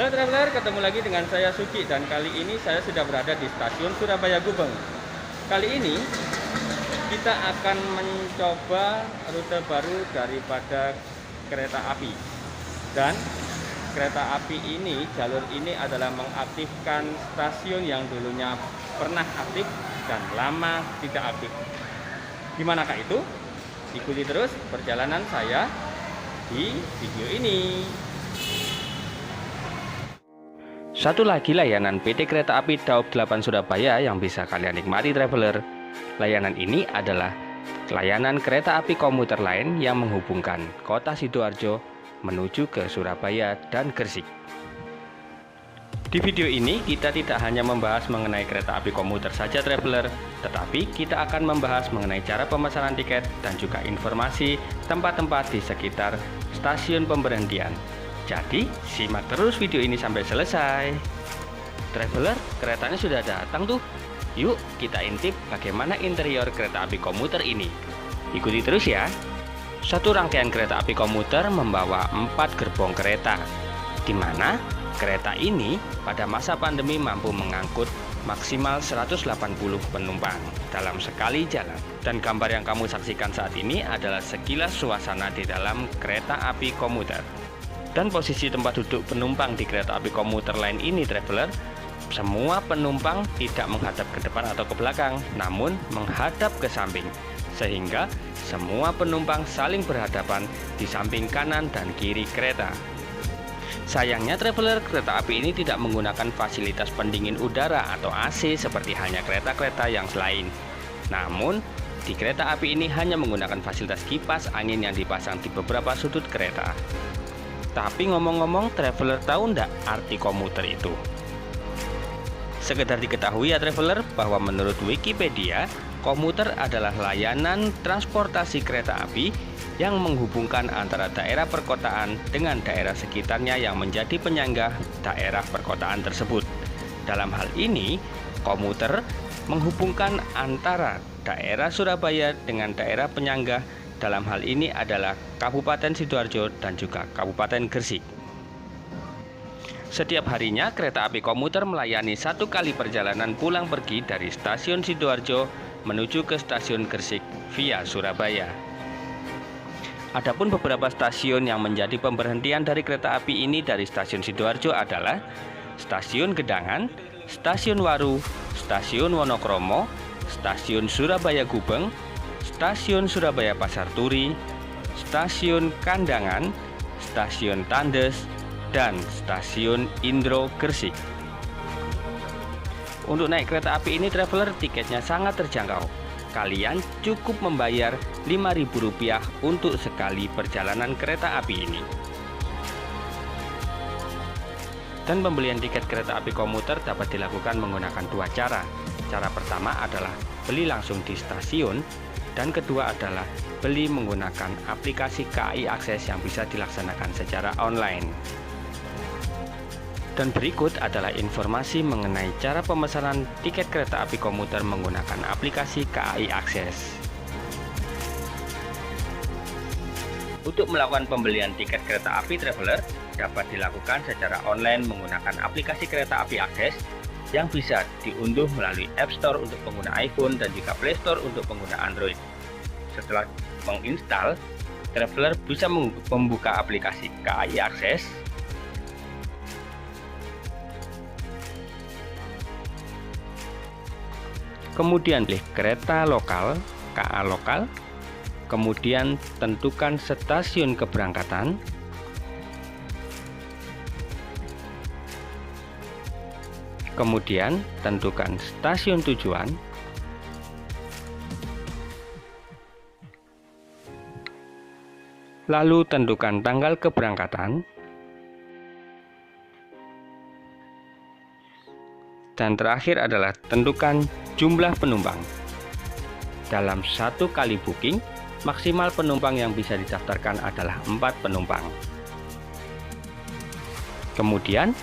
Halo traveler, ketemu lagi dengan saya Suki dan kali ini saya sudah berada di stasiun Surabaya Gubeng. Kali ini kita akan mencoba rute baru daripada kereta api. Dan kereta api ini, jalur ini adalah mengaktifkan stasiun yang dulunya pernah aktif dan lama tidak aktif. Gimanakah itu? Ikuti terus perjalanan saya di video ini. Satu lagi layanan PT Kereta Api Daob 8 Surabaya yang bisa kalian nikmati traveler. Layanan ini adalah layanan kereta api komuter lain yang menghubungkan kota Sidoarjo menuju ke Surabaya dan Gresik. Di video ini kita tidak hanya membahas mengenai kereta api komuter saja traveler, tetapi kita akan membahas mengenai cara pemesanan tiket dan juga informasi tempat-tempat di sekitar stasiun pemberhentian. Jadi, simak terus video ini sampai selesai. Traveler, keretanya sudah datang tuh. Yuk, kita intip bagaimana interior kereta api komuter ini. Ikuti terus ya. Satu rangkaian kereta api komuter membawa 4 gerbong kereta, di mana kereta ini pada masa pandemi mampu mengangkut maksimal 180 penumpang dalam sekali jalan. Dan gambar yang kamu saksikan saat ini adalah sekilas suasana di dalam kereta api komuter. Dan posisi tempat duduk penumpang di kereta api komuter lain ini traveler, semua penumpang tidak menghadap ke depan atau ke belakang, namun menghadap ke samping, sehingga semua penumpang saling berhadapan di samping kanan dan kiri kereta. Sayangnya traveler, kereta api ini tidak menggunakan fasilitas pendingin udara atau AC seperti hanya kereta-kereta yang lain. Namun di kereta api ini hanya menggunakan fasilitas kipas angin yang dipasang di beberapa sudut kereta. Tapi ngomong-ngomong, traveler tahu ndak arti komuter itu? Sekedar diketahui ya traveler, bahwa menurut Wikipedia, komuter adalah layanan transportasi kereta api yang menghubungkan antara daerah perkotaan dengan daerah sekitarnya yang menjadi penyangga daerah perkotaan tersebut. Dalam hal ini, komuter menghubungkan antara daerah Surabaya dengan daerah penyangga. Dalam hal ini adalah Kabupaten Sidoarjo dan juga Kabupaten Gresik. Setiap harinya kereta api komuter melayani 1 kali perjalanan pulang pergi dari stasiun Sidoarjo menuju ke stasiun Gresik via Surabaya. Adapun beberapa stasiun yang menjadi pemberhentian dari kereta api ini dari stasiun Sidoarjo adalah Stasiun Gedangan, Stasiun Waru, Stasiun Wonokromo, Stasiun Surabaya Gubeng, Stasiun Surabaya Pasar Turi, Stasiun Kandangan, Stasiun Tandes, dan Stasiun Indro Gresik. Untuk naik kereta api ini traveler, tiketnya sangat terjangkau. Kalian cukup membayar Rp5.000 untuk sekali perjalanan kereta api ini. Dan pembelian tiket kereta api komuter dapat dilakukan menggunakan 2 cara. Cara pertama adalah beli langsung di stasiun, dan kedua adalah beli menggunakan aplikasi KAI Akses yang bisa dilaksanakan secara online. Dan berikut adalah informasi mengenai cara pemesanan tiket kereta api komuter menggunakan aplikasi KAI Akses. Untuk melakukan pembelian tiket kereta api traveler dapat dilakukan secara online menggunakan aplikasi kereta api Akses yang bisa diunduh melalui App Store untuk pengguna iPhone dan juga Play Store untuk pengguna Android. Setelah menginstal, traveler bisa membuka aplikasi KAI Akses. Kemudian pilih kereta lokal, KA lokal. Kemudian tentukan stasiun keberangkatan. Kemudian tentukan stasiun tujuan. Lalu tentukan tanggal keberangkatan. Dan terakhir adalah tentukan jumlah penumpang. Dalam 1 kali booking, maksimal penumpang yang bisa didaftarkan adalah 4 penumpang. Kemudian,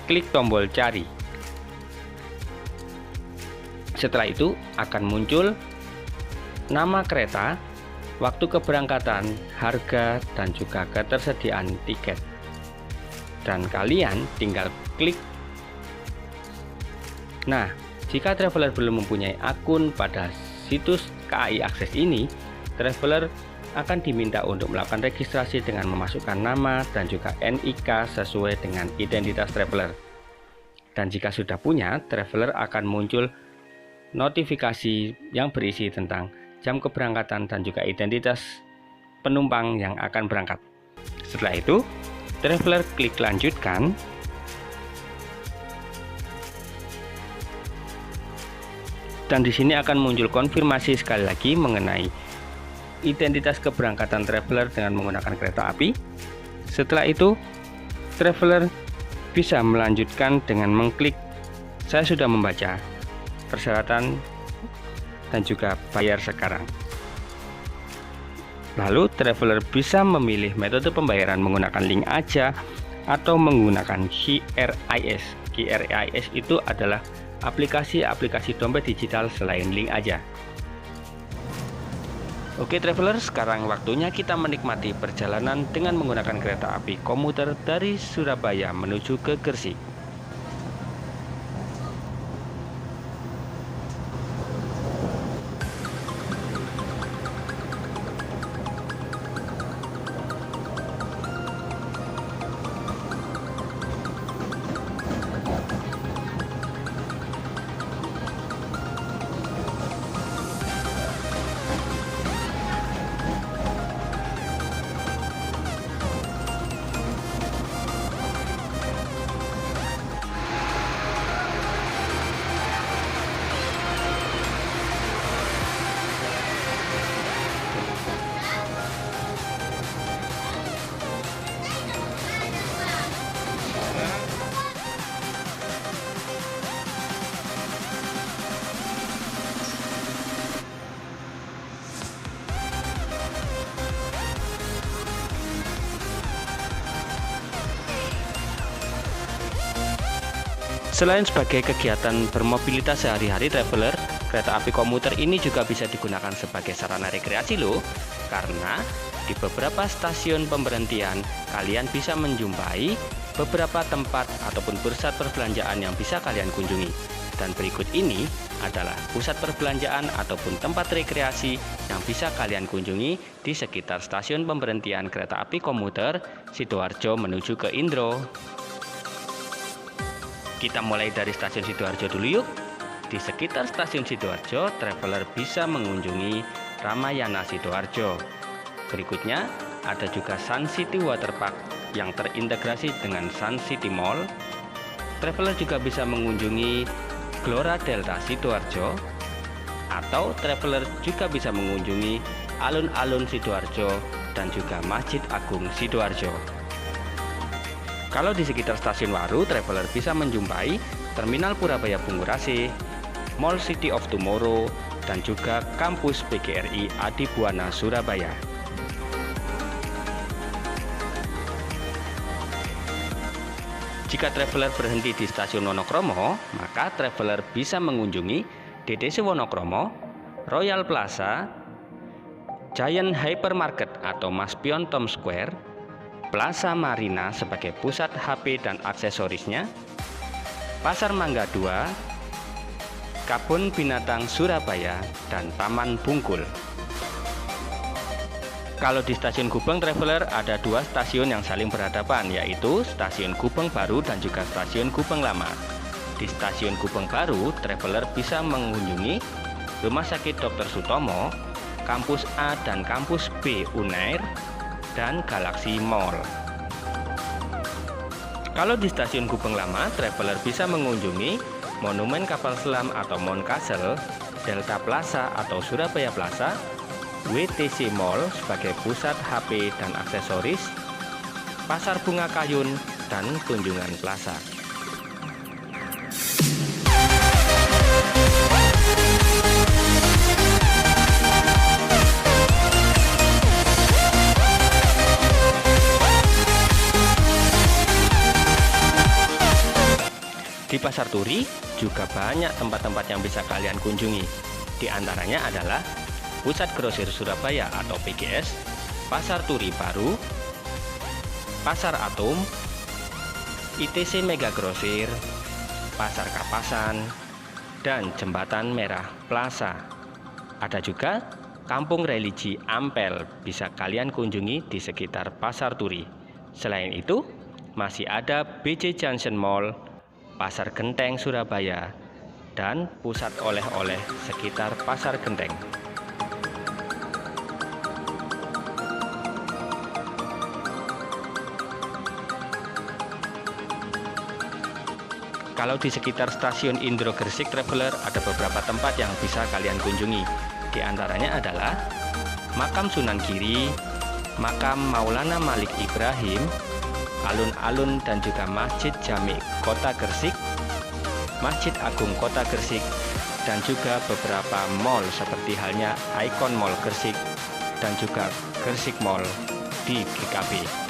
klik tombol cari. Setelah itu akan muncul nama kereta, waktu keberangkatan, harga, dan juga ketersediaan tiket. dan kalian tinggal klik. Nah, jika traveler belum mempunyai akun pada situs KAI Akses ini, traveler akan diminta untuk melakukan registrasi dengan memasukkan nama dan juga NIK sesuai dengan identitas traveler. Dan jika sudah punya, traveler akan muncul notifikasi yang berisi tentang jam keberangkatan dan juga identitas penumpang yang akan berangkat. Setelah itu, traveler klik lanjutkan. Dan di sini akan muncul konfirmasi sekali lagi mengenai identitas keberangkatan traveler dengan menggunakan kereta api. Setelah itu, traveler bisa melanjutkan dengan mengklik "Saya sudah membaca persyaratan dan juga bayar sekarang". Lalu traveler bisa memilih metode pembayaran menggunakan link aja atau menggunakan QRIS. QRIS itu adalah aplikasi dompet digital selain link aja. Oke traveler, sekarang waktunya kita menikmati perjalanan dengan menggunakan kereta api komuter dari Surabaya menuju ke Gresik. Selain sebagai kegiatan bermobilitas sehari-hari traveler, kereta api komuter ini juga bisa digunakan sebagai sarana rekreasi loh. Karena di beberapa stasiun pemberhentian, kalian bisa menjumpai beberapa tempat ataupun pusat perbelanjaan yang bisa kalian kunjungi. Dan berikut ini adalah pusat perbelanjaan ataupun tempat rekreasi yang bisa kalian kunjungi di sekitar stasiun pemberhentian kereta api komuter Sidoarjo menuju ke Indro. Kita mulai dari stasiun Sidoarjo dulu yuk. Di sekitar stasiun Sidoarjo, traveler bisa mengunjungi Ramayana Sidoarjo. Berikutnya, ada juga Sun City Waterpark yang terintegrasi dengan Sun City Mall. Traveler juga bisa mengunjungi Gelora Delta Sidoarjo, atau traveler juga bisa mengunjungi alun-alun Sidoarjo dan juga Masjid Agung Sidoarjo. Kalau di sekitar stasiun Waru, traveler bisa menjumpai Terminal Purabaya Bungurasi, Mall City of Tomorrow, dan juga kampus PGRI Adibuana Surabaya. Jika traveler berhenti di stasiun Wonokromo, maka traveler bisa mengunjungi DDC Wonokromo, Royal Plaza, Giant Hypermarket atau Maspion Tom Square, Plaza Marina sebagai pusat HP dan aksesorisnya, Pasar Mangga 2, Kebun Binatang Surabaya, dan Taman Bungkul. Kalau di stasiun Gubeng traveler ada dua stasiun yang saling berhadapan, yaitu stasiun Gubeng Baru dan juga stasiun Gubeng Lama. Di stasiun Gubeng Baru, traveler bisa mengunjungi Rumah Sakit Dr. Sutomo, Kampus A dan Kampus B Unair, dan Galaxy Mall. Kalau di stasiun Gubeng Lama, traveler bisa mengunjungi Monumen Kapal Selam atau Moncastle, Delta Plaza atau Surabaya Plaza, WTC Mall sebagai pusat HP dan aksesoris, Pasar Bunga Kayun, dan Tunjungan Plaza. Di Pasar Turi juga banyak tempat-tempat yang bisa kalian kunjungi. Di antaranya adalah Pusat Grosir Surabaya atau PGS, Pasar Turi Baru, Pasar Atom, ITC Mega Grosir, Pasar Kapasan, dan Jembatan Merah Plaza. Ada juga Kampung Religi Ampel, bisa kalian kunjungi di sekitar Pasar Turi. Selain itu, masih ada BJ Junction Mall, Pasar Genteng Surabaya, dan pusat oleh-oleh sekitar Pasar Genteng. Kalau di sekitar stasiun Indro Gresik Traveler ada beberapa tempat yang bisa kalian kunjungi. Di antaranya adalah Makam Sunan Giri, Makam Maulana Malik Ibrahim, alun-alun dan juga Masjid Jami Kota Gresik, Masjid Agung Kota Gresik, dan juga beberapa mall seperti halnya Icon Mall Gresik dan juga Gresik Mall di GKB.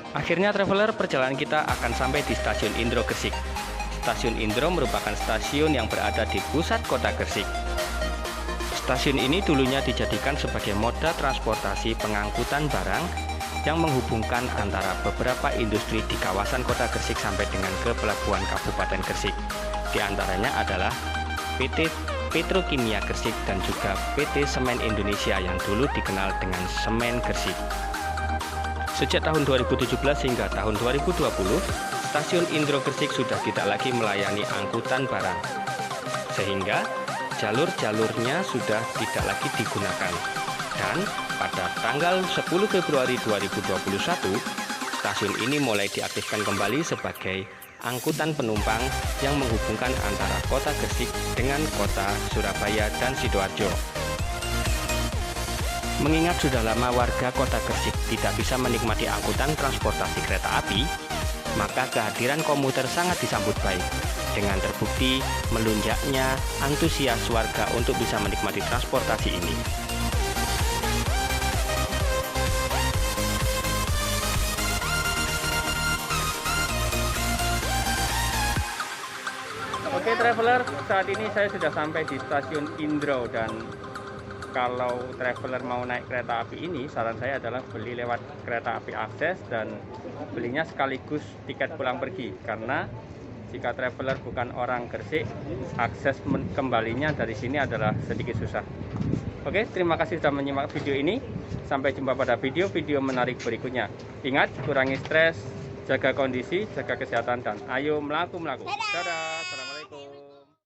Akhirnya traveler, perjalanan kita akan sampai di stasiun Indro Gresik. Stasiun Indro merupakan stasiun yang berada di pusat kota Gresik. Stasiun ini dulunya dijadikan sebagai moda transportasi pengangkutan barang yang menghubungkan antara beberapa industri di kawasan kota Gresik sampai dengan ke pelabuhan Kabupaten Gresik. Di antaranya adalah PT Petrokimia Gresik dan juga PT Semen Indonesia yang dulu dikenal dengan Semen Gresik. Sejak tahun 2017 hingga tahun 2020, stasiun Indro Gresik sudah tidak lagi melayani angkutan barang, sehingga jalur-jalurnya sudah tidak lagi digunakan. Dan pada tanggal 10 Februari 2021, stasiun ini mulai diaktifkan kembali sebagai angkutan penumpang yang menghubungkan antara kota Gresik dengan kota Surabaya dan Sidoarjo. Mengingat sudah lama warga kota Gresik tidak bisa menikmati angkutan transportasi kereta api, maka kehadiran komuter sangat disambut baik. Dengan terbukti melonjaknya antusias warga untuk bisa menikmati transportasi ini. Oke traveler, saat ini saya sudah sampai di stasiun Indro, dan kalau traveler mau naik kereta api ini, saran saya adalah beli lewat kereta api akses dan belinya sekaligus tiket pulang pergi, karena jika traveler bukan orang Gresik, akses kembalinya dari sini adalah sedikit susah. Oke, terima kasih sudah menyimak video ini. Sampai jumpa pada video-video menarik berikutnya. Ingat, kurangi stres, jaga kondisi, jaga kesehatan, dan ayo melaku-melaku. Dadah!